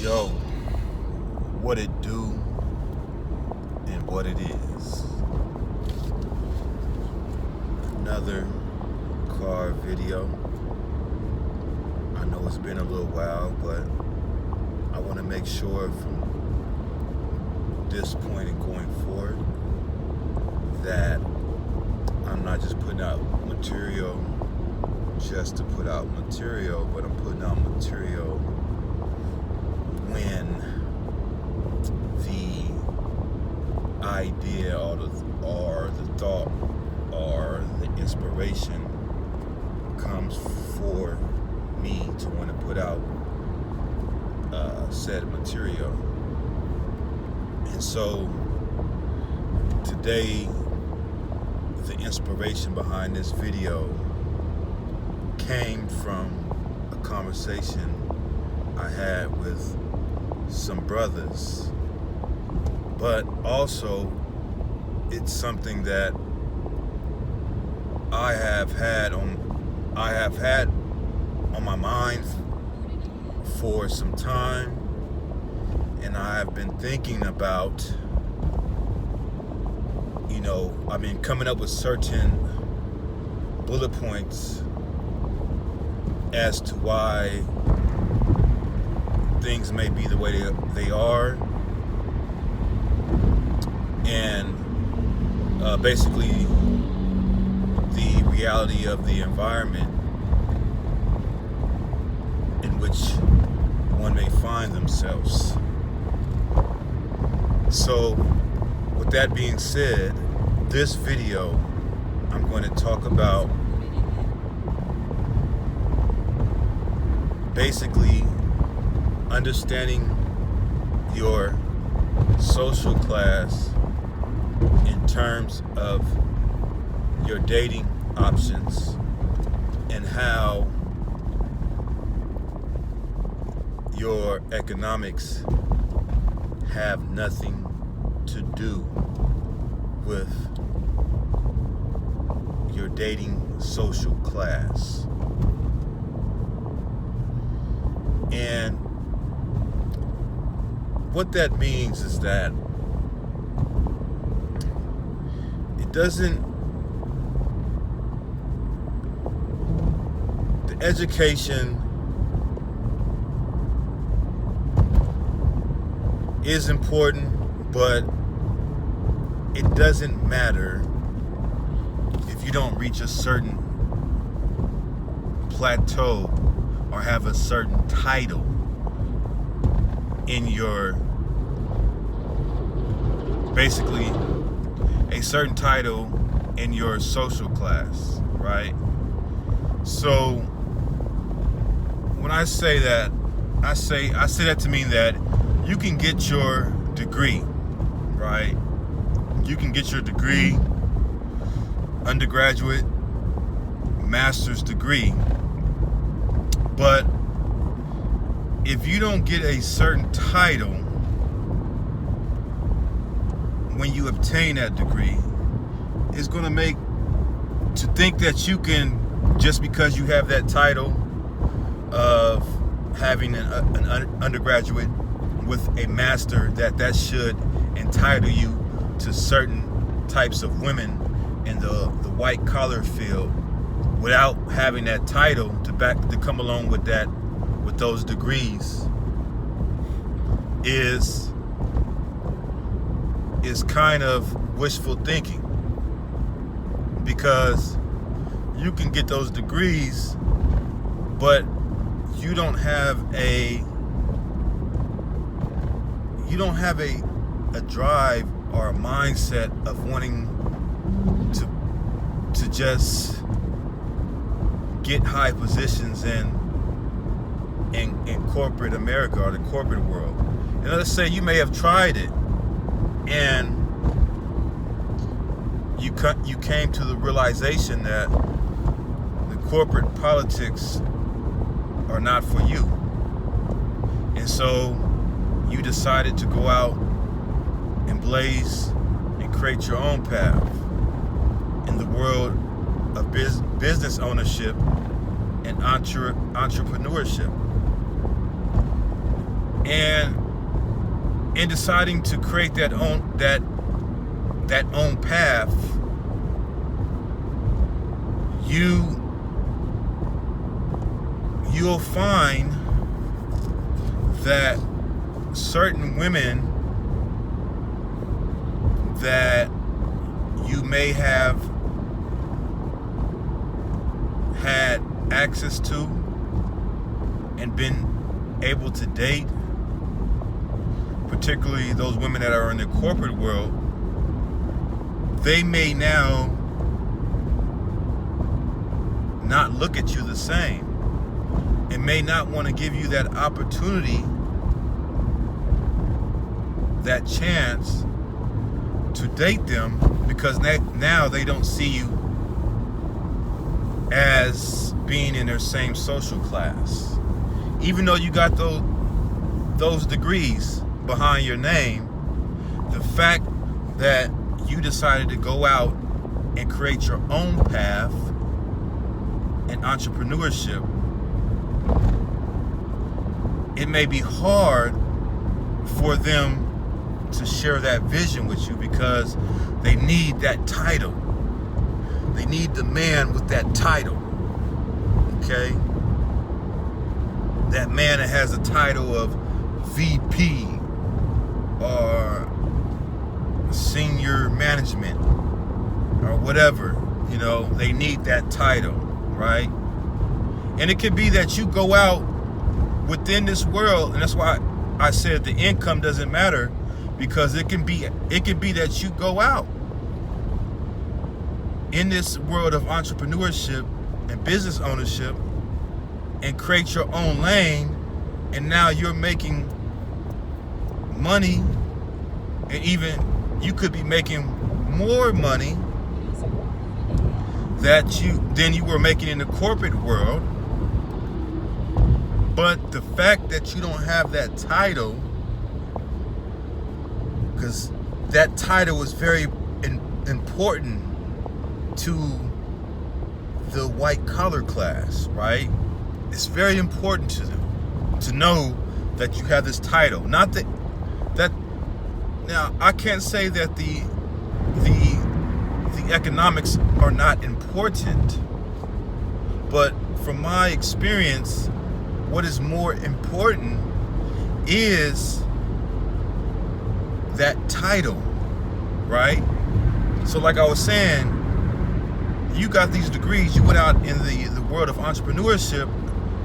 Yo, what it do and what it is. Another car video. I know it's been a little while, but I want to make sure from this point and going forward that I'm not just putting out material just to put out material, but I'm putting out material when the idea or the thought or the inspiration comes for me to want to put out said material. And so today, the inspiration behind this video came from a conversation I had with some brothers, but also it's something that I have had on my mind for some time, and I have been thinking about, I've been coming up with certain bullet points as to why things may be the way they are, and basically the reality of the environment in which one may find themselves. So with that being said, this video I'm going to talk about basically understanding your social class in terms of your dating options and how your economics have nothing to do with your dating social class. And what that means is that the education is important, but it doesn't matter if you don't reach a certain plateau or have a certain title in your, basically a certain title in your social class, right? So when I say that, I say that to mean that you can get your degree, right? You can get your degree, undergraduate, master's degree, but if you don't get a certain title when you obtain that degree, it's going to make to think that you can, just because you have that title of having an undergraduate with a master, that should entitle you to certain types of women in the white collar field without having that title to come along with those degrees is kind of wishful thinking, because you can get those degrees, but you don't have a drive or a mindset of wanting to just get high positions in corporate America or the corporate world. And let's say you may have tried it and you came to the realization that the corporate politics are not for you, and so you decided to go out and blaze and create your own path in the world of business ownership and entrepreneurship. And in deciding to create that own path, you'll find that certain women that you may have had access to and been able to date, particularly those women that are in the corporate world, they may now not look at you the same and may not want to give you that opportunity, that chance to date them, because now they don't see you as being in their same social class. Even though you got those degrees behind your name, the fact that you decided to go out and create your own path in entrepreneurship, it may be hard for them to share that vision with you because they need that title. They need the man with that title, okay? That man that has a title of VP or senior management or whatever, you know, they need that title, right? And it could be that you go out within this world, and that's why I said the income doesn't matter, because it can be that you go out in this world of entrepreneurship and business ownership and create your own lane, and now you're making money, and even you could be making more money than you were making in the corporate world. But the fact that you don't have that title, because that title is very important to the white collar class, right? It's very important to them to know that you have this title. Not that now I can't say that the economics are not important, but from my experience, what is more important is that title, right? So like I was saying, you got these degrees, you went out in the world of entrepreneurship,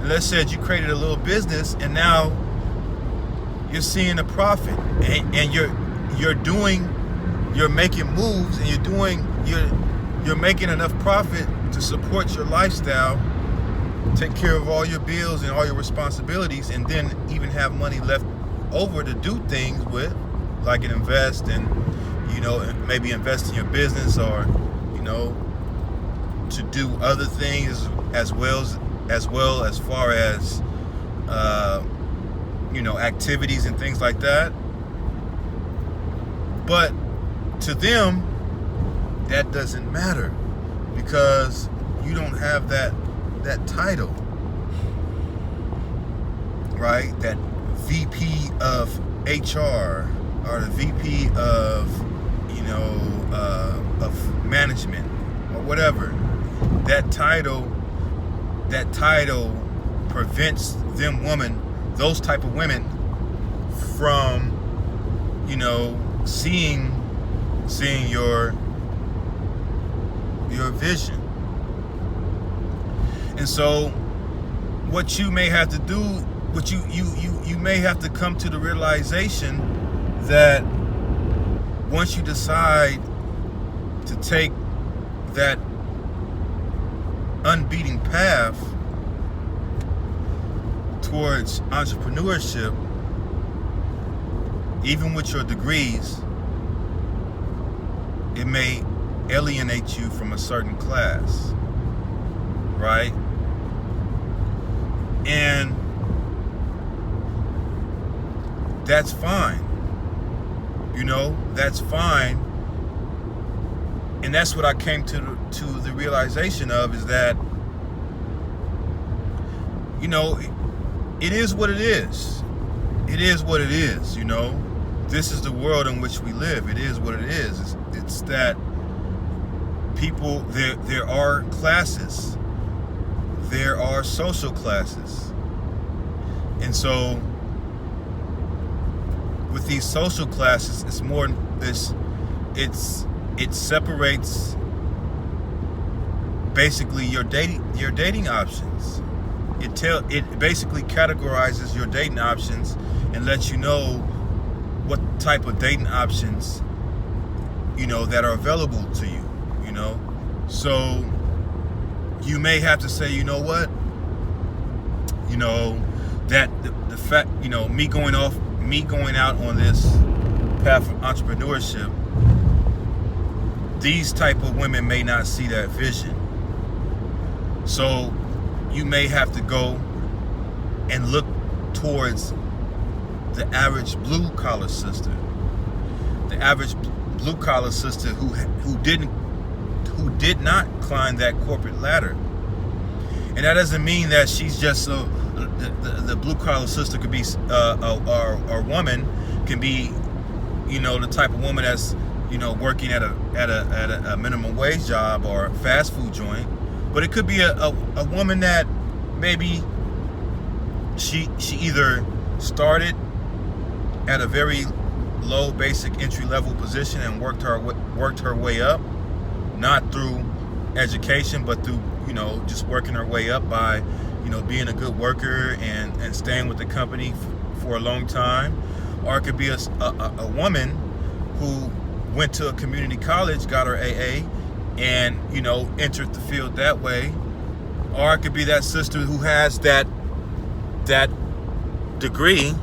and let's say you created a little business, and now you're seeing a profit, and you're making moves, and you're making enough profit to support your lifestyle, take care of all your bills and all your responsibilities, and then even have money left over to do things with, like an invest and, you know, maybe invest in your business, or, you know, to do other things as well as far as you know, activities and things like that. But to them, that doesn't matter because you don't have that title, right? That VP of HR or the VP of, you know, of management or whatever. That title prevents those type of women from, you know, seeing your vision. And so what you may have to do, what you may have to come to the realization that once you decide to take that unbeaten path towards entrepreneurship, even with your degrees, it may alienate you from a certain class, right? And that's fine. You know, that's fine. And that's what I came to the realization of, is that, you know, it is what it is. it is what it is, you know. This is the world in which we live. It is what it is. It's that people, there are classes. There are social classes. And so with these social classes, it separates basically your dating options. It basically categorizes your dating options and lets you know what type of dating options, you know, that are available to you, you know. So you may have to say, you know what, you know, that the fact, you know, me going out on this path of entrepreneurship, these type of women may not see that vision. So you may have to go and look towards the average blue collar sister, the average blue collar sister who did not climb that corporate ladder. And that doesn't mean that she's just the blue collar sister could be or woman can be, you know, the type of woman that's, you know, working at a minimum wage job or a fast food joint. But it could be a woman that maybe she either started at a very low basic entry level position and worked her way up, not through education, but through, you know, just working her way up by, you know, being a good worker and staying with the company for a long time. Or it could be a woman who went to a community college, got her AA, and, you know, entered the field that way. Or it could be that sister who has that degree